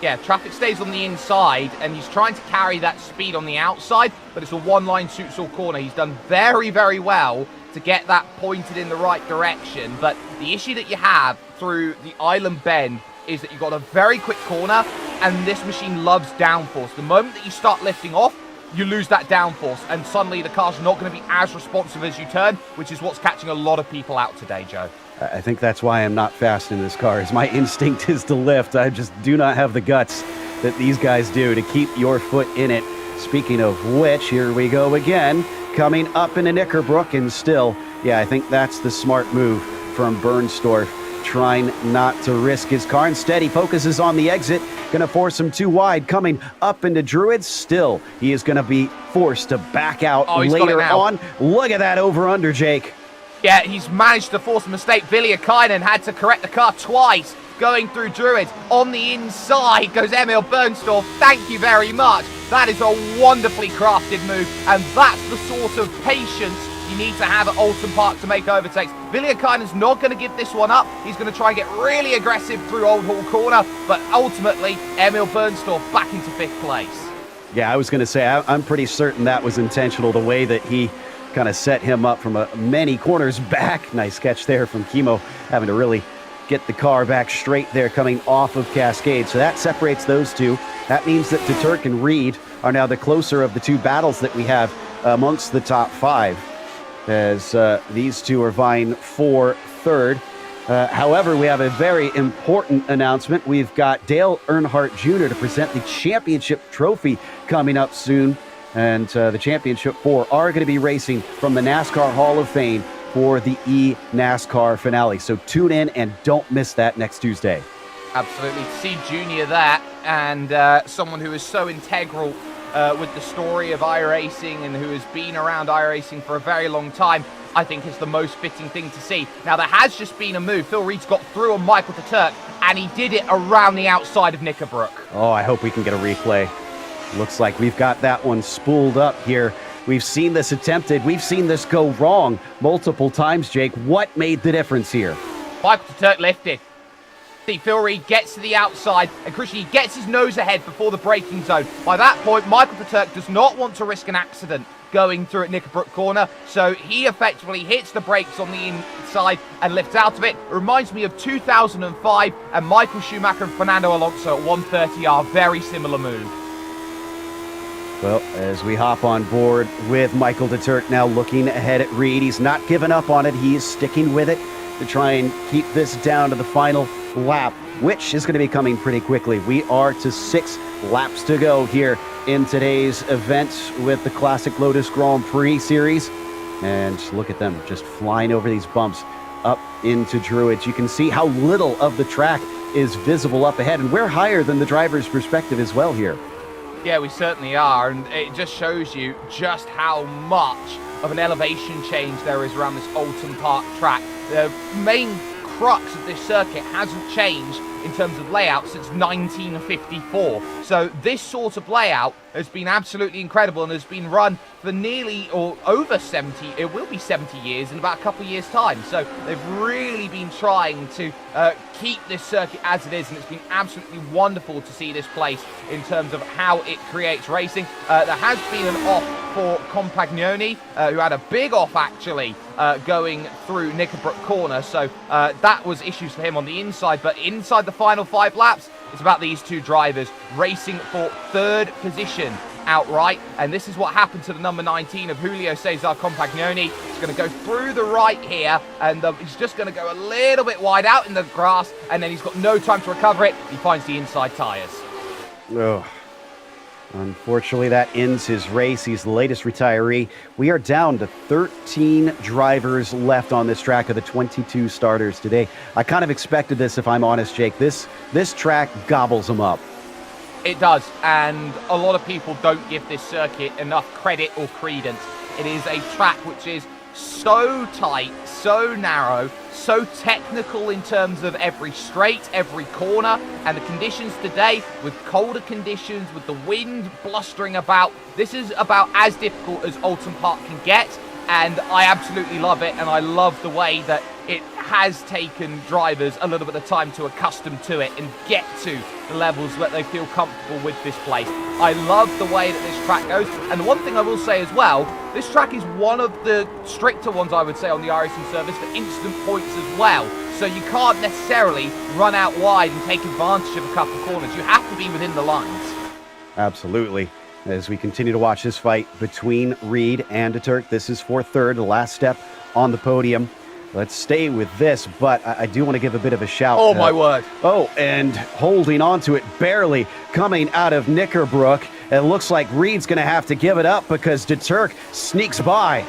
Yeah, traffic stays on the inside, and he's trying to carry that speed on the outside, but it's a one-line suits all corner. He's done very, very well to get that pointed in the right direction, but the issue that you have through the Island Bend is that you've got a very quick corner, and this machine loves downforce. The moment that you start lifting off, you lose that downforce, and suddenly the car's not going to be as responsive as you turn, which is what's catching a lot of people out today, Joe. I think that's why I'm not fast in this car, is my instinct is to lift. I just do not have the guts that these guys do to keep your foot in it. Speaking of which, here we go again, coming up into Knickerbrook, and still, yeah, I think that's the smart move from Bernstorff, trying not to risk his car. Instead, he focuses on the exit, going to force him too wide, coming up into Druids. Still, he is going to be forced to back out later on. Look at that over-under, Jake. Yeah, he's managed to force a mistake. Villiakainen had to correct the car twice, going through Druids. On the inside goes Emil Bernstorff. Thank you very much. That is a wonderfully crafted move, and that's the sort of patience you need to have at Oulton Park to make overtakes. Villiakainen's not going to give this one up. He's going to try and get really aggressive through Old Hall Corner, but ultimately, Emil Bernstorff back into 5th place. Yeah, I was going to say, I'm pretty certain that was intentional, the way that he kind of set him up from many corners back. Nice catch there from Kimo, having to really get the car back straight there coming off of Cascade. So that separates those two. That means that Taturk and Reed are now the closer of the 2 battles that we have amongst the top 5, as these 2 are vying for 3rd. However, we have a very important announcement. We've got Dale Earnhardt Jr. to present the championship trophy coming up soon. And the Championship 4 are going to be racing from the NASCAR Hall of Fame for the e-NASCAR finale. So tune in and don't miss that next Tuesday. Absolutely. To see Junior there, and someone who is so integral with the story of iRacing and who has been around iRacing for a very long time, I think is the most fitting thing to see. Now, there has just been a move. Phil Reed's got through on Michael Taturk, and he did it around the outside of Knickerbrook. Oh, I hope we can get a replay. Looks like we've got that one spooled up here. We've seen this attempted. We've seen this go wrong multiple times, Jake. What made the difference here? Michael Taturk lifted. See, Phil Reed gets to the outside, and crucially, he gets his nose ahead before the braking zone. By that point, Michael Taturk does not want to risk an accident going through at Knickerbrook Corner, so he effectively hits the brakes on the inside and lifts out of it. It reminds me of 2005, and Michael Schumacher and Fernando Alonso at 130R, very similar move. Well, as we hop on board with Michael Taturk now looking ahead at Reed, he's not giving up on it. He is sticking with it to try and keep this down to the final lap, which is going to be coming pretty quickly. We are to 6 laps to go here in today's event with the Classic Lotus Grand Prix series. And look at them just flying over these bumps up into Druids. You can see how little of the track is visible up ahead, and we're higher than the driver's perspective as well here. Yeah, we certainly are, and it just shows you just how much of an elevation change there is around this Oulton Park track. The main crux of this circuit hasn't changed in terms of layout since 1954. So this sort of layout has been absolutely incredible and has been run for nearly or over 70, it will be 70 years in about a couple of years' time. So they've really been trying to keep this circuit as it is, and it's been absolutely wonderful to see this place in terms of how it creates racing. There has been an off for Compagnoni, who had a big off actually going through Knickerbrook Corner, so that was issues for him on the inside, but inside the the final 5 laps, it's about these two drivers racing for 3rd position outright, and this is what happened to the number 19 of Julio Cesar Compagnoni. He's going to go through the right here, and he's just going to go a little bit wide out in the grass, and then he's got no time to recover it. He finds the inside tyres. Oh, unfortunately, that ends his race. He's the latest retiree. We are down to 13 drivers left on this track of the 22 starters today. I kind of expected this, if I'm honest, Jake. This track gobbles them up. It does, and a lot of people don't give this circuit enough credit or credence. It is a track which is so tight, so narrow, so technical in terms of every straight, every corner, and the conditions today, with colder conditions, with the wind blustering about, this is about as difficult as Oulton Park can get, and I absolutely love it, and I love the way that it has taken drivers a little bit of time to accustom to it and get to the levels where they feel comfortable with this place. I love the way that this track goes, and the one thing I will say as well, this track is one of the stricter ones, I would say, on the iRacing service for instant points as well. So you can't necessarily run out wide and take advantage of a couple of corners. You have to be within the lines. Absolutely. As we continue to watch this fight between Reed and Turk, this is for 3rd, the last step on the podium. Let's stay with this, but I do want to give a bit of a shout. Oh, my word. Oh, and holding on to it barely, coming out of Knickerbrook. It looks like Reed's going to have to give it up because Turk sneaks by.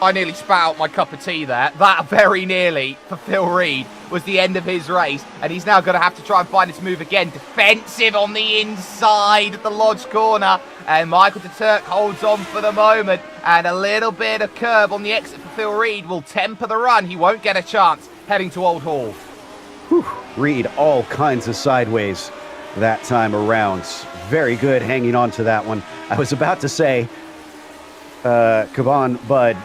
I nearly spat out my cup of tea there. That very nearly, for Phil Reed, was the end of his race, and he's now going to have to try and find his move again. Defensive on the inside of the Lodge corner, and Michael de Turk holds on for the moment, and a little bit of curb on the exit for Phil Reed will temper the run. He won't get a chance heading to Old Hall. Whew. Reed all kinds of sideways that time around. Very good hanging on to that one. I was about to say, Caban Bud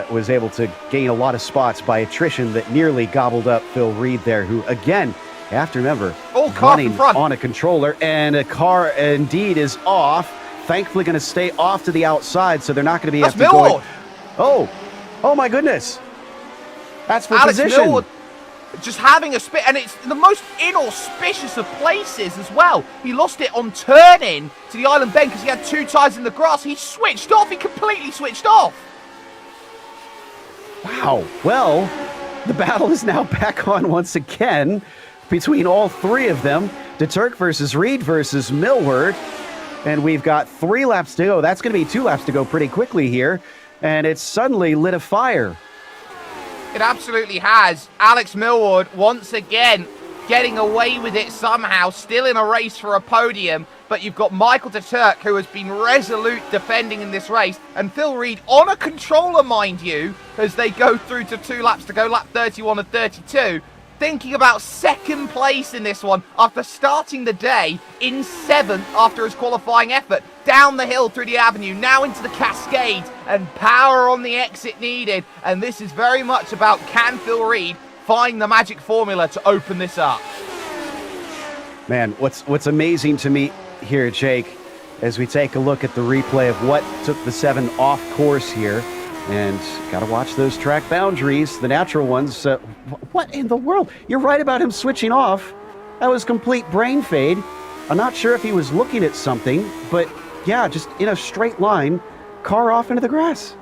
was able to gain a lot of spots by attrition that nearly gobbled up Phil Reed there, who, again, you have to remember, running on a controller, and a car indeed is off. Thankfully going to stay off to the outside, so they're not going to be able to go. Oh my goodness. That's for Alex position. Millward just having a spit, and it's the most inauspicious of places as well. He lost it on turning to the island bend because he had 2 tyres in the grass. He switched off. He completely switched off. Wow. Well, the battle is now back on once again between all 3 of them. De Turk versus Reed versus Millward. And we've got 3 laps to go. That's going to be 2 laps to go pretty quickly here. And it's suddenly lit a fire. It absolutely has. Alex Millward, once again, getting away with it somehow, still in a race for a podium. But you've got Michael de Turk, who has been resolute defending in this race, and Phil Reed on a controller, mind you, as they go through to 2 laps to go, lap 31 and 32. Thinking about 2nd place in this one after starting the day in 7th after his qualifying effort. Down the hill through the avenue, now into the Cascades, and power on the exit needed. And this is very much about, can Phil Reed find the magic formula to open this up? Man, what's amazing to me here, Jake, as we take a look at the replay of what took the 7 off course here. And got to watch those track boundaries, the natural ones. What in the world? You're right about him switching off. That was complete brain fade. I'm not sure if he was looking at something, but yeah, just in a straight line, car off into the grass.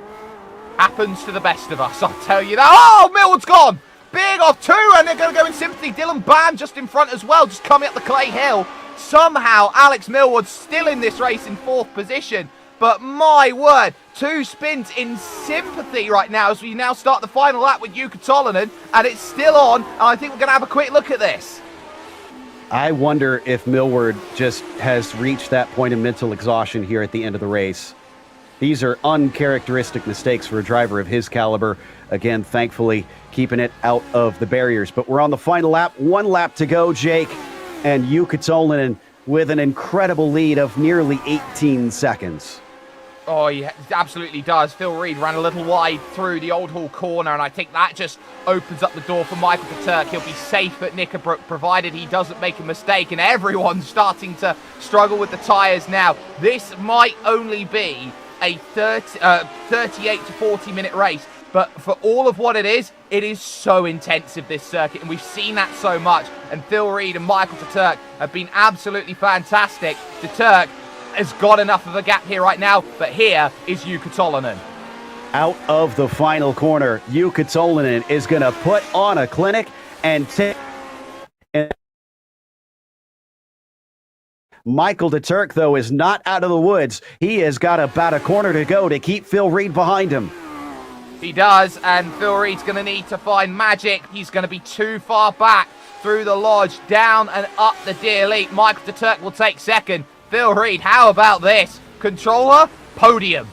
Happens to the best of us, I'll tell you that. Oh, Millward's gone. Big off 2, and they're going to go in sympathy. Dylan Bam just in front as well, just coming up the clay hill. Somehow, Alex Millward still in this race in 4th position. But my word, 2 spins in sympathy right now as we now start the final lap with Jukka Tolonen, and it's still on, and I think we're going to have a quick look at this. I wonder if Millward just has reached that point of mental exhaustion here at the end of the race. These are uncharacteristic mistakes for a driver of his caliber. Again, thankfully, keeping it out of the barriers. But we're on the final lap, 1 lap to go, Jake, and Jukka Tolonen with an incredible lead of nearly 18 seconds. Oh, he absolutely does. Phil Reed ran a little wide through the Old Hall corner, and I think that just opens up the door for Michael de Turk. He'll be safe at Knickerbrook, provided he doesn't make a mistake, and everyone's starting to struggle with the tyres now. This might only be a 38 to 40 minute race, But for all of what it is so intensive, this circuit, and we've seen that so much. And Phil Reed and Michael de Turk have been absolutely fantastic. De Turk has got enough of a gap here right now, but here is Jukka Tolvanen. Out of the final corner, Jukka Tolvanen is going to put on a clinic and take. Michael de Turk, though, is not out of the woods. He has got about a corner to go to keep Phil Reed behind him. He does, and Phil Reed's going to need to find magic. He's going to be too far back through the lodge, down and up the D-Elite. Michael de Turk will take second. Phil Reed, how about this? Controller, podium.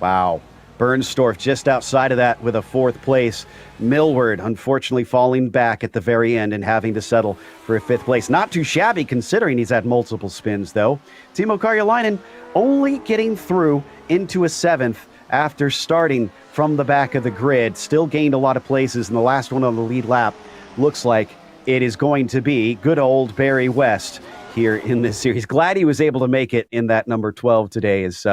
Wow. Bernstorff just outside of that with a fourth place. Millward, unfortunately, falling back at the very end and having to settle for a fifth place. Not too shabby considering he's had multiple spins, though. Timo Karjalainen only getting through into a seventh after starting from the back of the grid. Still gained a lot of places, and the last one on the lead lap looks like it is going to be good old Barry West here in this series. Glad he was able to make it in that number 12 today, as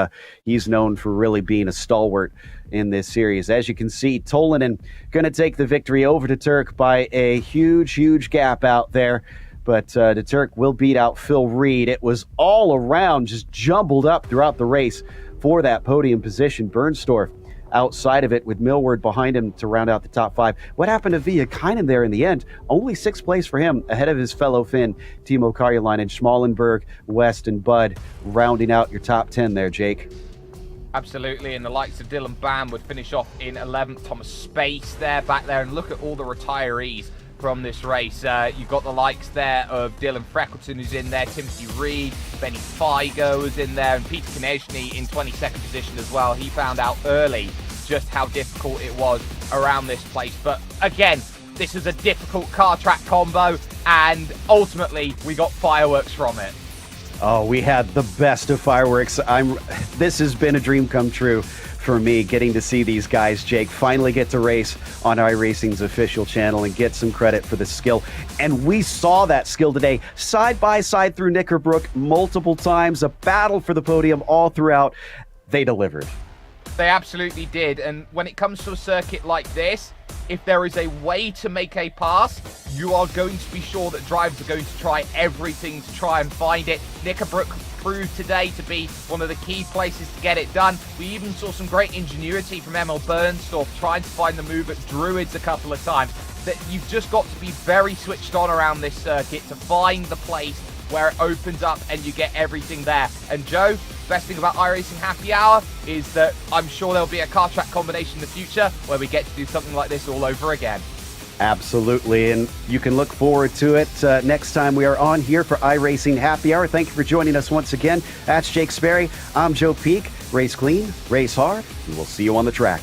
he's known for really being a stalwart in this series. As you can see, Tolvanen going to take the victory over de Turk by a huge gap out there. But de Turk will beat out Phil Reed. It was all around, just jumbled up throughout the race for that podium position. Bernstorff outside of it with Millward behind him to round out the top five. What happened to Viikainen there in the end? Only sixth place for him, ahead of his fellow Finn, Timo Karjalainen, Schmallenberg, West, and Bud, rounding out your top 10 there, Jake. Absolutely, and the likes of Dylan Bam would finish off in 11th. Thomas Space there, back there, and look at all the retirees from this race. You've got the likes there of Dylan Freckleton, who's in there, Timothy Reed, Benny Figo was in there, and Peter Konechny in 22nd position as well. He found out early just how difficult it was around this place. But again, this is a difficult car track combo, and ultimately we got fireworks from it. Oh, we had the best of fireworks. This has been a dream come true for me, getting to see these guys, Jake, finally get to race on iRacing's official channel and get some credit for the skill. And we saw that skill today, side by side through Knickerbrook multiple times, a battle for the podium all throughout. They delivered. They absolutely did, and when it comes to a circuit like this, if there is a way to make a pass, you are going to be sure that drivers are going to try everything to try and find it. Knickerbrook proved today to be one of the key places to get it done. We even saw some great ingenuity from Emil Bernstorff trying to find the move at Druids a couple of times. That you've just got to be very switched on around this circuit to find the place where it opens up and you get everything there. And Joe, best thing about iRacing Happy Hour is that I'm sure there'll be a car track combination in the future where we get to do something like this all over again. Absolutely, and you can look forward to it next time we are on here for iRacing Happy Hour. Thank you for joining us once again. That's Jake Sperry. I'm Joe Peak. Race clean, race hard, and we'll see you on the track.